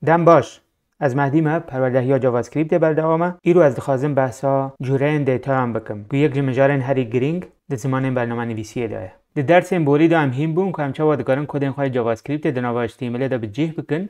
دم باش از مهدی ما پروردهی جاوا اسکریپت بردوامه ایرو از دخوازم بحثا جوره دیتا هم بکم گو یک جمجارن هری گرینگ ده زمان برنامه نویسیه داره ده درس این بوری دا هم هیم بون که همچه وادگارن کدین خواهی جاوا اسکریپت دناوا اشتیمله دا بجیه بکن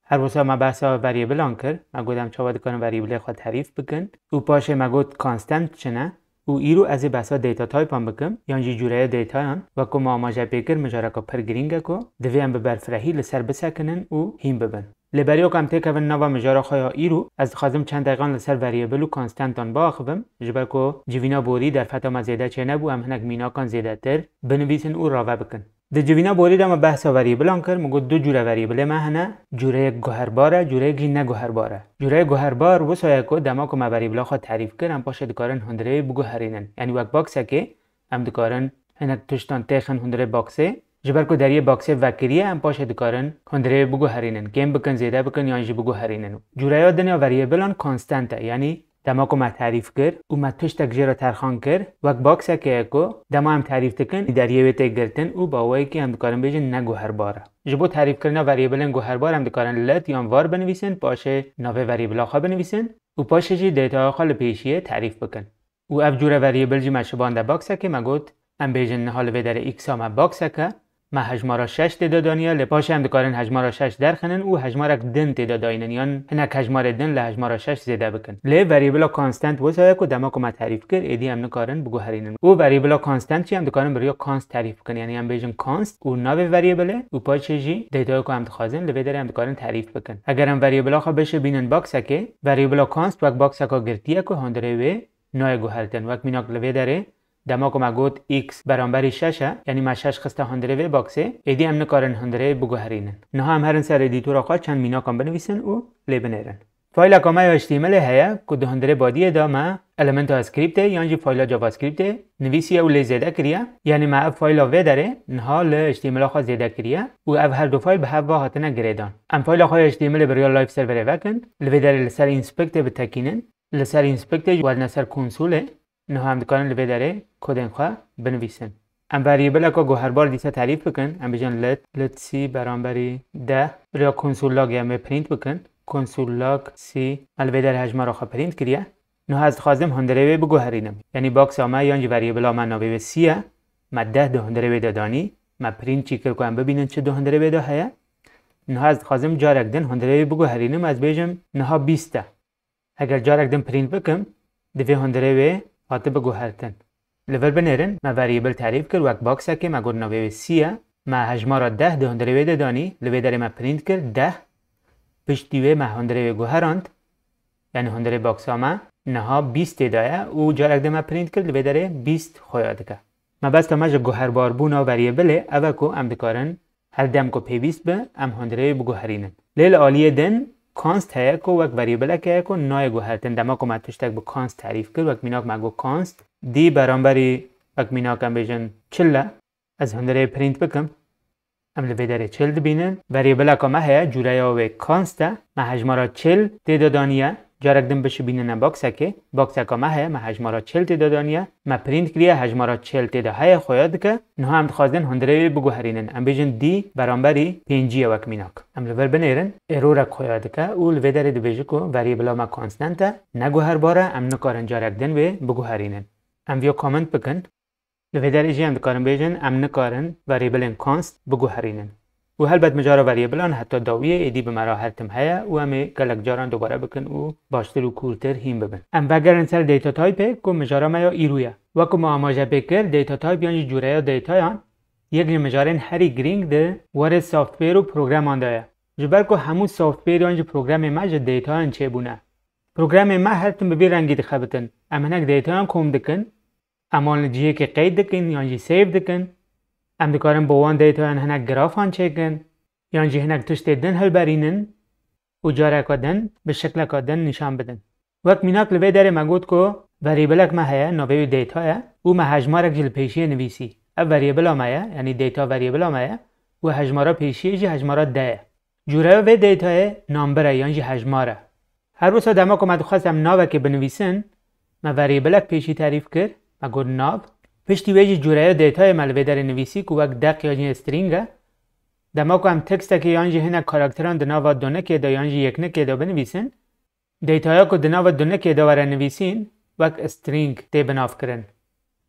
هر وسا ما بحثا وریبل آنکر ما گودم چه وادگارن وریبل خواهد تعریف بکن او پاشه ما گود کانستنت چنه او ایرو از بحثا دیتا تایپ هم بکم یعنی جوره دیتا هم وکو ما آماجه پیکر مجاره که پر گرینگه که دوی هم ببرفرهی لسر بسکنن او هیم ببن لبریو کم تکون نوا مجاره خواهی ایرو از خازم چند دقیقان لسر وریبل و کانستنتان با آخویم جبر که جوینا بوری در فتا ما زیده چه نبو هم هنک مینا کان زیده تر بنویسن او راوه بکن ده جوینا بوری دا ما بحثا وریبل آن کر مگو دو جوره وریبل ما هنه جوره گوهرباره جوره گی نگوهرباره جوره گوهربار وسایه که دما که ما وریبل خواهد تعریف کر هم پاشه دکارن هندره بگو هرینن یعنی وک باکسه که هم دکارن هنک تشتان تیخن هندره باکسه جبر کو در یه باکس وکریه هم پاشه دکارن هندره بگو هرینن گیم بکن زیده بکن یا انجی بگو هرینن جوره ها دنیا وریبلان کانستنته یعنی دما کو ما تعریف کر او ما تشتک جرا ترخان کر وک باکس که اکو دما هم تعریف تکن در یه ویته گرتن او باوایی که هم دکارن بیجن نگوهرباره جبو تعریف کرنا وریبلن گوهربار هم دکارن لت یا وار بنویسن پاشه ناوه وریبل آخا بنویسن او پاشه جی دیتا آخا لپیشیه تعریف بکن او اف جوره وریبل جی مشبان در باکس که ما گود هم بیجن حال و در ایکس ها ما باکس که ما هجمارا 6 تعدادانیه لپاش هم دکارن هجمارا 6 درخنن او هجمارک دن تعداداینن یان هنک هجمار دن له هجمارا 6 زیده بکن ل وریبل کانستنت وسایه کو دما کو ما تعریف کر ایدی هم نکارن بگو هرینن او وریبل کانستنت چی هم دکارن بریا کانست تعریف کن یعنی هم بیجن کانست او ناو وریبل او پاچه جی دیتا کو هم خازن ل در هم دکارن تعریف بکن اگر هم وریبل خو بشه بینن باکس که وریبل کانست وک باکس کا گرتیه کو هندره و نای گو هرتن وک میناک ل دره دما که ما گود x برابر 6 یعنی ما 6 خسته هندره و باکسه ایدی هم نکارن هندره بگو هرینن نه هم هرن سر ادیتور آقا چند مینا کام بنویسن و لبنرن فایل کامای اشتیمل هیا که هندره بادیه دا ما المنت اسکریپت یعنی فایل جاوا اسکریپت نویسیه و لزیده کریه یعنی ما فایل و داره نه ل اشتیمل آقا زیده کریه و اف هر دو فایل به هوا هاتنه گریدان ام فایل آقا اشتیمل بریا لایف سرور وکن لودر لسر اینسپکت بتکینن لسر اینسپکت و نسر کنسول نه هم دکارن لبه داره کدن خواه بنویسن ام وریبل که گوهربار دیسه تعریف بکن ام بجن لت سی برانبری 10 بریا کنسول لاگ هم پرینت بکن کنسول لاگ سی البه در هجمه را خواه پرینت کریه نه از خواستم هندره بگو هرینم یعنی باکس آمه یعنی وریبل آمه نابه سیه ما 10 ده هندره دادانی ما پرینت چیکر کنم ببینن چه ده هندره بده هیا نه از خواستم جارک دن هندره بگو هرینم از بیجم نه 20 اگر جارک دن پرینت بکم دوی هندره هاته بگو هرتن لول بنرن ما وریبل تعریف کر وک باکس که ما گور نوی سیه ما هجمارا 10 ده هندره ویده دانی لوی داره ما پرینت کر 10 پشتیوه ما هندره گو هراند یعنی هندره باکس ها ما نها 20 دایه او جارک ده ما پرینت کر لوی داره 20 خویاده که ما بس که ما جا گوهر بار بونا وریبله اوه کو ام دکارن هر دم کو پیویست به ام هندره بگو هرینن لیل آلیه دن کانست هیا کو وک وریبل که کو نای گو هرتن دما کو ما تشتک به کانست تعریف کر وک میناک ما گو کانست دی برانبری وک میناک ام بیجن چله از هندره پرینت بکم ام لوی داره چل بینن وریبل که ما هیا جوره یا و کانست ما هجمارا چل تعدادانیه جارک دم بشه بینن باکس که ما هیا ما هجمارا چل تعدادانیه ما پرینت کریه هجمارا چل تعداد هیا خویاد که نه هم خواستن هندره بگو هرینن ام بیجن دی برانبری 5 وک میناک ام لور بنیرن ارور خویاد که اول ودر دی بیجو کو وریبل ما کانستنت نگو هر باره ام نکارن جارک دن و بگو هرینن ام ویو کامنت بکن لودر جی ام دکارن بیجن ام نکارن وریبل کانست بگو هرینن و هل بد مجارا وریبلان حتی داویه ایدی به مراحلتم هیا و همه گلک جاران دوباره بکن و باشتر و کورتر هیم ببن ام وگرن سر دیتا تایپ کو مجارا ما یا ایرویا و کو ما آماجه بکر دیتا تایپ یعنی جوره یا دیتا یان یک مجارن هری گرینگ ده وارد سافتویر و پروگرام آنده جبر کو همون سافتویر یعنی پروگرام ما جه دیتا یان چه بونه پروگرام ما هر تم ببی رنگی دخبتن ام هنک دیتا یان کوم دکن امان جیه که قید دکن یعنی سیو دکن ام دکارن بوان دیتا یان هنک گرافان چکن یعنی هنک تشت دن هل برینن و جاره کدن به شکل کدن نشان بدن وقت میناک لوی داره مگود کو وریبلک ما هیا نوی دیتا یا او ما هجمارک جل پیشی نویسی اب وریبل آمایا یعنی دیتا وریبل آمایا و هجمارا پیشی جی هجمارا ده جوره و دیتا نامبره یعنی هجماره هر روز دما که ما خواستم ناو که بنویسن ما وریبلک پیشی تعریف کرد ما گود ناو پشتی ویجی جوره دیتا ملوی داره نویسی که وقت دق یا استرینگه دما کو هم تکست که یانجی هنه کاراکتران دناوا دونه که دا یانجی یک نه که دا بنویسن دیتایا کو دناوا دونه که دا ور نویسین وک استرینگ تی بناف کرن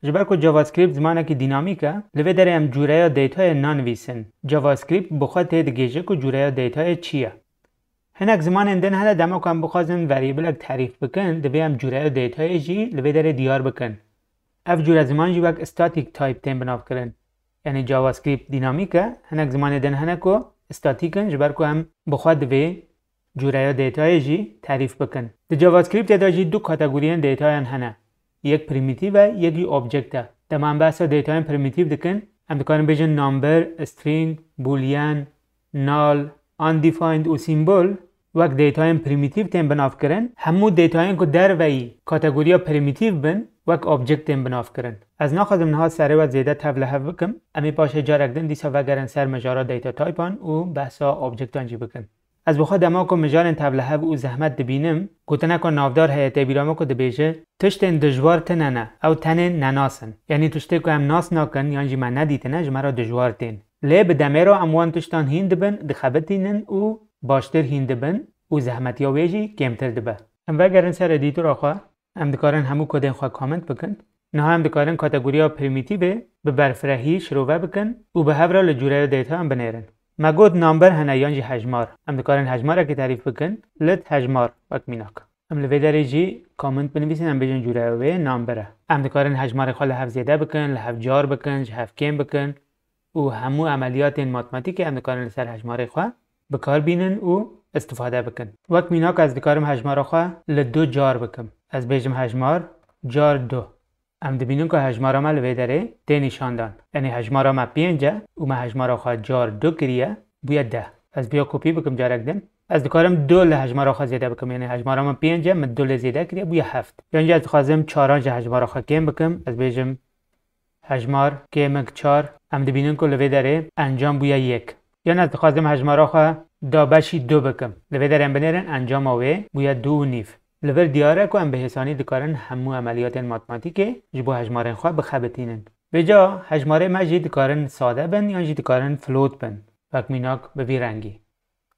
جبر کو جاوا اسکریپت زمانه که دینامیکه لوی داره هم جوره دیتای نانویسن جاوا اسکریپت بخواد تی دگیجه کو جوره دیتای چیه هنک زمان اندن هلا دما کو هم بخوازن وریبل تعریف بکن دوی هم جوره دیتای جی لوی داره دیار بکن اف جوره زمان جی وک استاتیک تایپ تی بناف کرن یعنی جاوا اسکریپت دینامیکه هنک زمان دن هنکو استاتیکن جبر کو هم بخواد دوی جوره دیتای جی تعریف بکن د جاوا اسکریپت دا جی دو کاتگوریان دیتای هنه یک پریمیتیو و یکی اوبجکت ده من بحث دیتای پریمیتیو دکن هم دکارن بیجن نامبر استرینگ بولیان نال undefined و سیمبل وقت دیتای پریمیتیو تیم بناف کرن همو دیتای کو در وی کاتگوریا پریمیتیو بن وقت اوبجکت تیم بناف کرن از ناخذ منها سره و زیاده تبله بکم امی پاشه جارکدن دیسا وگرن سر مجارا دیتا تایپان و بحثا اوبجکتان جی بکن از بخواد دما کو مجارن تبله و زحمت دبینم گوتنه کو نافدار هیئت بیرامو کو دبیجه تشتن دجوار تننه او تنن نناسن یعنی تشته کو هم ناس ناکن یعنی من ندیتنه جمرا دجوار تن لی بدمرا اموان تشتان هیند بن دخبتینن او باشتر هیند بن او زحمت یا ویجی کمتر دبه هم وگرن سر ادیتور آخوا هم دکارن همو کدن خواه کامنت بکن نه هم دکارن کاتگوریا پریمیتیو به برفرهی شروع بکن او به هفرا لجوره دیتا هم بنیرن مگود نامبر هنه یانجی حجمار هم دکارن حجمار که تعریف بکن لت حجمار وک میناک هم لوی داره جی کامنت بنویسین هم بجن جوره و نامبره هم دکارن حجمار خواه لحف زیده بکن لحف جار بکن لحف کم بکن او همو عملیات ماتماتیک هم دکارن لسر حجمار خواه بکار بینن او استفاده بکن وک میناک از دکارم حجمار خواه لدو جار بکن از بجم حجمار جار دو ام دبینون که حجمارا ما لوی داره ده نشاندان یعنی حجمارا ما 5 و ما حجمارا خواه جار 2 کریه بویا 10 از بیا کپی بکم جارک دن از دکارم 2 لحجمارا خواه زیده بکم یعنی حجمارا ما 5 من 2 لزیده کریه بویا 7 یعنی از خوازم 4 حجمارا خواه کم بکم از بیجم حجمار کمک 4 ام دبینون که لوی داره انجام بویا 1 یعنی از خوازم حجمارا خواه دابشی 2 بکم لوی داره بنیرن انجام آوه بویا 2 نیف لور دیاره که هم به حسانی دکارن همو عملیات ماتماتیکه جبو حجمارن خواه بخبتینن به جا حجماره ما جی دکارن ساده بن یا جی دکارن فلوت بن وک میناک به وی رنگی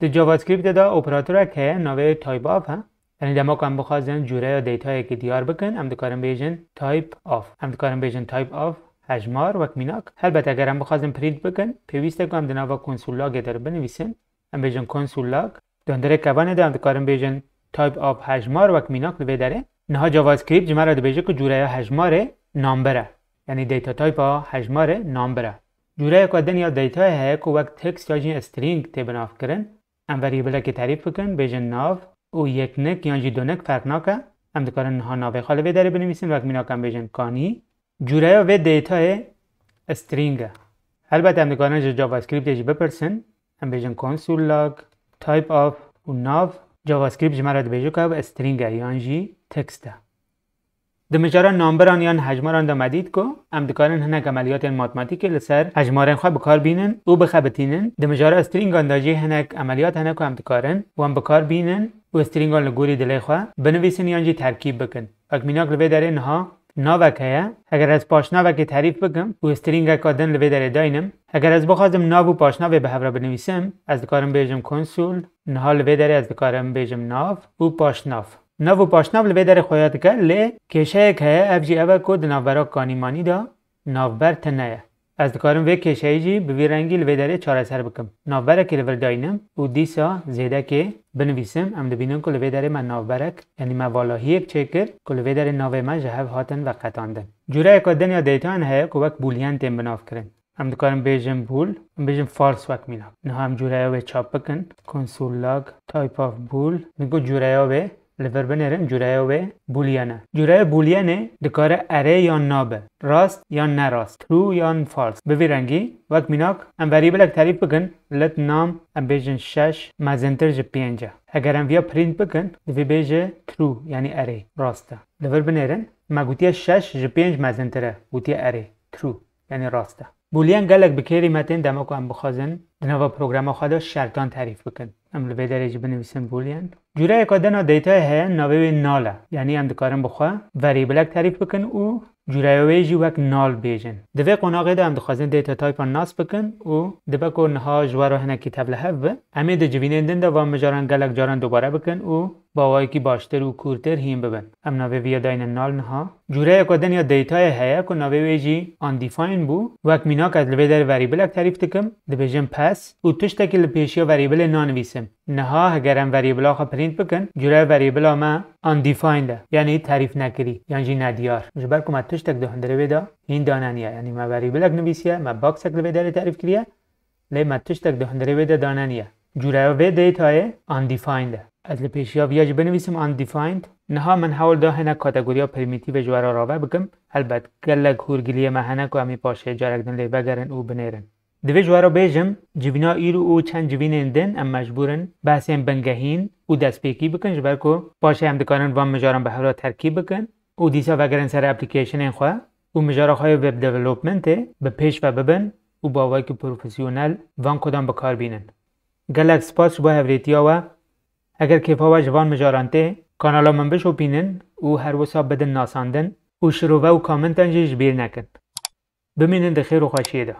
در جاوا اسکریپت دا اپراتور که نوه تایپ آف ها یعنی دما که هم بخوازن جوره یا دیتایی که دیار بکن هم دکارن بیجن تایپ آف هم دکارن بیجن تایپ آف حجمار وک میناک البته اگر هم بخوازن پرینت بکن پیوسته که هم دناوا کنسول لاگ در بنویسن هم بیجن کنسول لاگ دندره کبانه دا هم دکارن بیجن تایپ آف حجمار وک میناک لوی داره نها جاوا اسکریپت جمع بیجه که جوره حجمار نامبره یعنی دیتا تایپ حجمار نامبره جوره کدن یا دیتا ہے کو وقت تکست یا جین استرینگ تی بناف کرن ام وریبل که تعریف بکن بیجن ناو او یک نک یا جی دو نک فرق ناکه ام دکارن نها ناو خاله وی داره بنویسین وک میناک ام بیجن کانی جوره و دیتا استرینگ البته ام دکارن جاوا اسکریپت جی بپرسن ام بیجن کنسول لاگ تایپ آف و ناو جاوا اسکریپت جمع بیجو که استرینگ یعنی جی تکسته دمجارا نامبران یا حجماران دا مدید کو ام دکارن هنک عملیات ماتماتیک لسر حجمارن خواه بکار بینن او بخبتینن دمجارا استرینگان دا جی هنک عملیات هنک هم دکارن و هم بکار بینن و استرینگان لگوری دلی خواه بنویسن یا جی ترکیب بکن اکمیناک لوی داره نها ناوک هیا اگر از پاشناوک تعریف بکم و استرینگ کادن لوی داره داینم اگر از بخوازم ناو و پاشناو به هفره بنویسم از دکارم بیجم کنسول نها لوی داره از دکارم بیجم ناو و پاشناو ناو و پاشناو لوی داره خویات که لی کشه که اف جی اوه کد ناوبرا کانیمانی دا ناوبر تنه از دکارم وی کشه جی بوی رنگی لوی داره چاره سر بکم ناوبره که لور داینم و دیسا زیده که بنویسم ام دبینم که لوی داره من ناوبرک یعنی موالاهی یک چکر که لوی داره ناوی من جهو هاتن و قطاندن جوره کدن یا دیتان هیا که وک بولیان تیم بناف کرن ام دکارم بیجم بول ام بیجم فالس وک مینا نه هم جوره و چاپ بکن کنسول لاگ تایپ آف بول میگو جوره و لور بنرن جوره و بولیانه جوره بولیانه دکاره اره یا نابه راست یا نراست ترو یا فالس بوی رنگی وقت میناک ام وریبل تعریف بکن لت نام ام بیجن 6 مزنتر ج 5 اگر ام ویا پرینت بکن دوی بیجه ترو یعنی اره راسته لور بنرن ما گوتیه 6 ج 5 مزنتره گوتیه اره ترو یعنی راسته بولیان گلک بکری متن دما کو ام بخوازن دنوا پروگرام خدا شرطان تعریف بکن ام لوی درجه بنویسم بولیان جوره کدنا دیتا هه ناوی نالا یعنی ام دکارم بخوا وریبلک تعریف بکن او جوره ویجی وک نال بیجن دوی قناقه ده ام دخوازن دیتا تایپ ناس بکن او دبا کو نها جوارو هنه کتاب لحو امی ده جوینندن ده و مجاران گلک جاران دوباره بکن او باوایی کی باشتر و کورتر هیم ببن ام ناوی ویا داین نال نها جوره کدن یا دیتا هه کو ناوی ویجی آندیفاین بو وک میناک از لوی در وریبلک تعریف دکم دبیجن پس او تشتکی لپیشیا وریبل نانویسم نها اگرم وریبل آخه پرینت بکن جوره وریبل ما undefined یعنی تعریف نکری یعنی ندیار جبر کو ما تشتک دهنده ویدا این دانانیه یعنی ما وریبلک نویسیه ما باکس اک لوی در تعریف کریه لی ما تشتک دهنده ویدا دانانیه جوره و دیتای undefined از لپیشیا ویاج بنویسم undefined نها من حاول ده هنه کاتگوریا پریمیتیو جواره راوه بکم البته گلک هورگلیه ما هنه کو امی پاشه جارکدن لی بگرن او بنیرن دوی جوارا بیجم جوینا ایرو او چند جوینندن ام مجبورن بحثیم بنگهین او دست پیکی بکن جبر کو باشه هم دکارن وام مجاران به هر ترکیب بکن او دیسا وگرن سر اپلیکیشن این خواه او مجارا خواه وب دیولوپمنت به پیش و ببن او باوای که پروفیسیونل وان کدام بکار بینن گلک سپاس با هوریتیا و اگر کیفا و جوان مجارانته کانالا من بشو بینن او هر وصاب بدن ناساندن او شروع و کامنتان جیش بیر نکن بمینن ده خیر و خوشیه ده